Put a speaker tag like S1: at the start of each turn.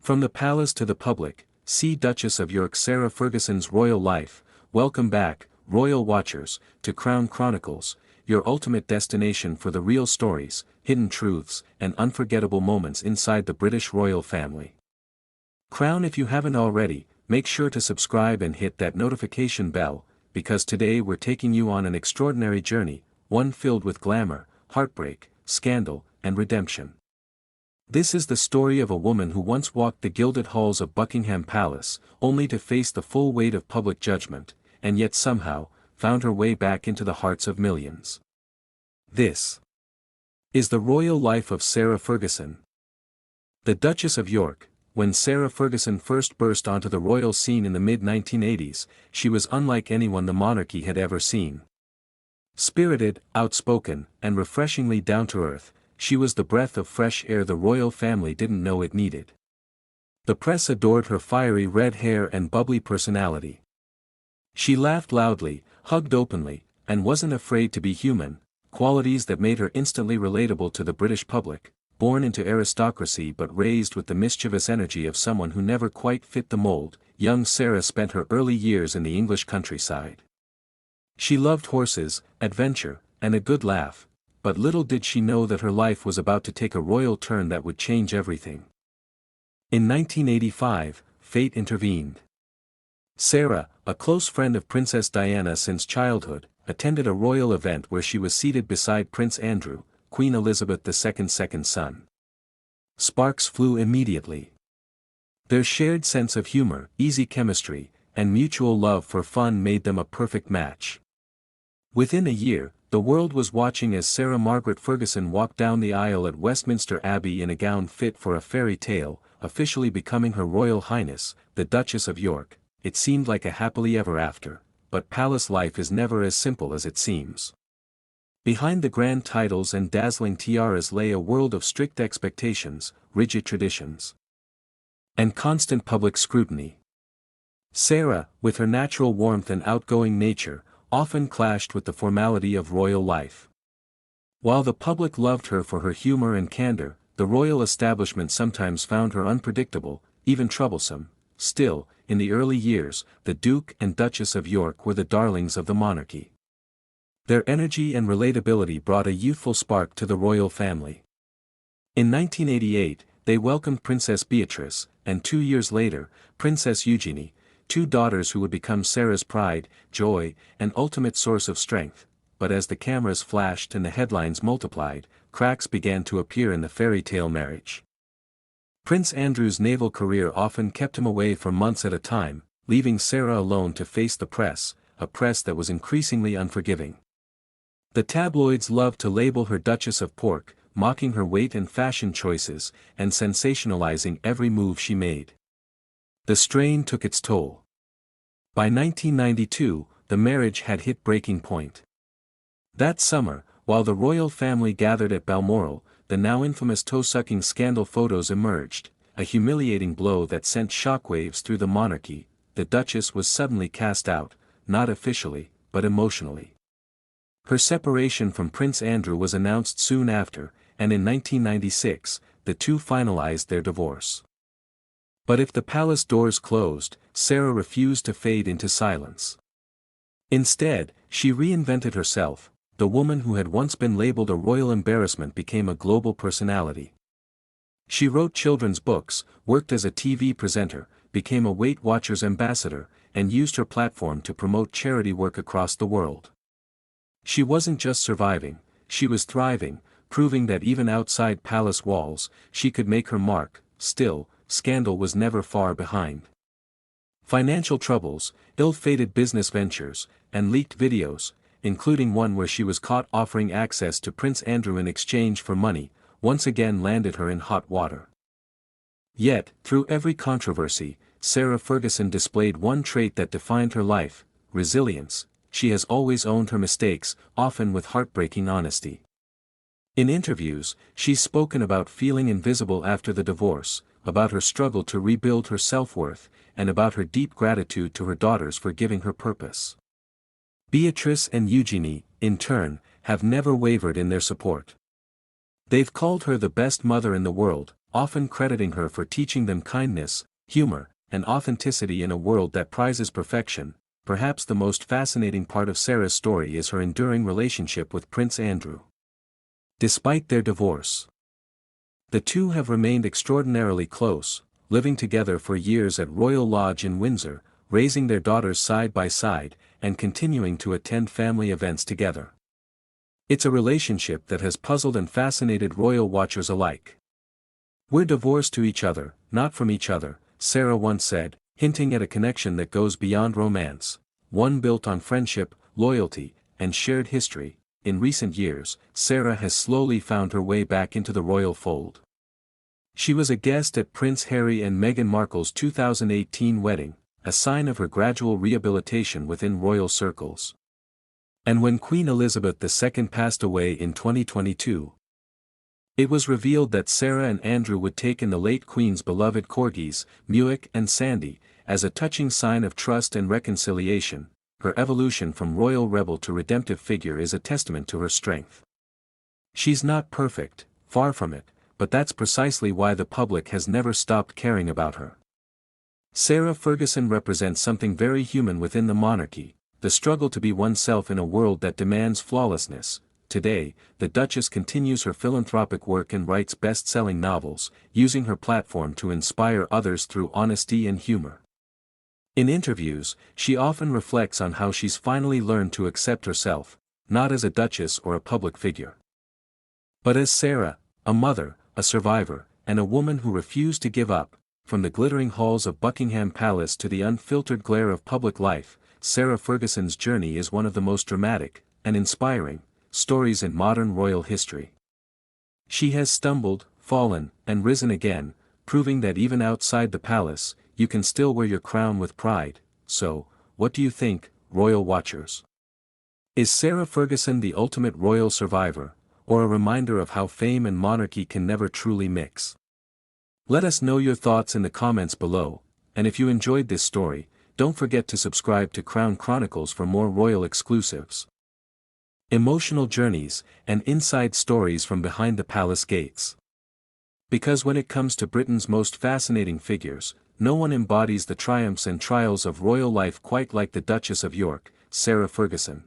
S1: From the palace to the public, see Duchess of York Sarah Ferguson's royal life. Welcome back, royal watchers, to Crown Chronicles, your ultimate destination for the real stories, hidden truths, and unforgettable moments inside the British royal family. Crown, if you haven't already, make sure to subscribe and hit that notification bell, because today we're taking you on an extraordinary journey, one filled with glamour, heartbreak, scandal, and redemption. This is the story of a woman who once walked the gilded halls of Buckingham Palace, only to face the full weight of public judgment, and yet somehow, found her way back into the hearts of millions. This is the royal life of Sarah Ferguson. The Duchess of York. When Sarah Ferguson first burst onto the royal scene in the mid-1980s, she was unlike anyone the monarchy had ever seen. Spirited, outspoken, and refreshingly down-to-earth, she was the breath of fresh air the royal family didn't know it needed. The press adored her fiery red hair and bubbly personality. She laughed loudly, hugged openly, and wasn't afraid to be human, qualities that made her instantly relatable to the British public, born into aristocracy but raised with the mischievous energy of someone who never quite fit the mold. Young Sarah spent her early years in the English countryside. She loved horses, adventure, and a good laugh, but little did she know that her life was about to take a royal turn that would change everything. In 1985, fate intervened. Sarah, a close friend of Princess Diana since childhood, attended a royal event where she was seated beside Prince Andrew, Queen Elizabeth II's second son. Sparks flew immediately. Their shared sense of humor, easy chemistry, and mutual love for fun made them a perfect match. Within a year, the world was watching as Sarah Margaret Ferguson walked down the aisle at Westminster Abbey in a gown fit for a fairy tale, officially becoming Her Royal Highness, the Duchess of York. It seemed like a happily ever after, but palace life is never as simple as it seems. Behind the grand titles and dazzling tiaras lay a world of strict expectations, rigid traditions, and constant public scrutiny. Sarah, with her natural warmth and outgoing nature, often clashed with the formality of royal life. While the public loved her for her humor and candor, the royal establishment sometimes found her unpredictable, even troublesome. Still, in the early years, the Duke and Duchess of York were the darlings of the monarchy. Their energy and relatability brought a youthful spark to the royal family. In 1988, they welcomed Princess Beatrice, and 2 years later, Princess Eugenie, two daughters who would become Sarah's pride, joy, and ultimate source of strength. But as the cameras flashed and the headlines multiplied, cracks began to appear in the fairy tale marriage. Prince Andrew's naval career often kept him away for months at a time, leaving Sarah alone to face the press, a press that was increasingly unforgiving. The tabloids loved to label her Duchess of Pork, mocking her weight and fashion choices, and sensationalizing every move she made. The strain took its toll. By 1992, the marriage had hit breaking point. That summer, while the royal family gathered at Balmoral, the now infamous toe-sucking scandal photos emerged, a humiliating blow that sent shockwaves through the monarchy. The Duchess was suddenly cast out, not officially, but emotionally. Her separation from Prince Andrew was announced soon after, and in 1996, the two finalized their divorce. But if the palace doors closed, Sarah refused to fade into silence. Instead, she reinvented herself. The woman who had once been labeled a royal embarrassment became a global personality. She wrote children's books, worked as a TV presenter, became a Weight Watchers ambassador, and used her platform to promote charity work across the world. She wasn't just surviving, she was thriving, proving that even outside palace walls, she could make her mark. Still, scandal was never far behind. Financial troubles, ill-fated business ventures, and leaked videos, including one where she was caught offering access to Prince Andrew in exchange for money, once again landed her in hot water. Yet, through every controversy, Sarah Ferguson displayed one trait that defined her life: resilience. She has always owned her mistakes, often with heartbreaking honesty. In interviews, she's spoken about feeling invisible after the divorce, about her struggle to rebuild her self-worth, and about her deep gratitude to her daughters for giving her purpose. Beatrice and Eugenie, in turn, have never wavered in their support. They've called her the best mother in the world, often crediting her for teaching them kindness, humor, and authenticity in a world that prizes perfection. Perhaps the most fascinating part of Sarah's story is her enduring relationship with Prince Andrew. Despite their divorce, the two have remained extraordinarily close, living together for years at Royal Lodge in Windsor, raising their daughters side by side, and continuing to attend family events together. It's a relationship that has puzzled and fascinated royal watchers alike. "We're divorced to each other, not from each other," Sarah once said, hinting at a connection that goes beyond romance, one built on friendship, loyalty, and shared history. In recent years, Sarah has slowly found her way back into the royal fold. She was a guest at Prince Harry and Meghan Markle's 2018 wedding, a sign of her gradual rehabilitation within royal circles. And when Queen Elizabeth II passed away in 2022, it was revealed that Sarah and Andrew would take in the late Queen's beloved corgis, Muick and Sandy, as a touching sign of trust and reconciliation. Her evolution from royal rebel to redemptive figure is a testament to her strength. She's not perfect, far from it, but that's precisely why the public has never stopped caring about her. Sarah Ferguson represents something very human within the monarchy, the struggle to be oneself in a world that demands flawlessness. Today, the Duchess continues her philanthropic work and writes best-selling novels, using her platform to inspire others through honesty and humor. In interviews, she often reflects on how she's finally learned to accept herself, not as a duchess or a public figure, but as Sarah, a mother, a survivor, and a woman who refused to give up. From the glittering halls of Buckingham Palace to the unfiltered glare of public life, Sarah Ferguson's journey is one of the most dramatic and inspiring stories in modern royal history. She has stumbled, fallen, and risen again, proving that even outside the palace, you can still wear your crown with pride. So, what do you think, royal watchers? Is Sarah Ferguson the ultimate royal survivor, or a reminder of how fame and monarchy can never truly mix? Let us know your thoughts in the comments below, and if you enjoyed this story, don't forget to subscribe to Crown Chronicles for more royal exclusives, emotional journeys, and inside stories from behind the palace gates. Because when it comes to Britain's most fascinating figures, no one embodies the triumphs and trials of royal life quite like the Duchess of York, Sarah Ferguson.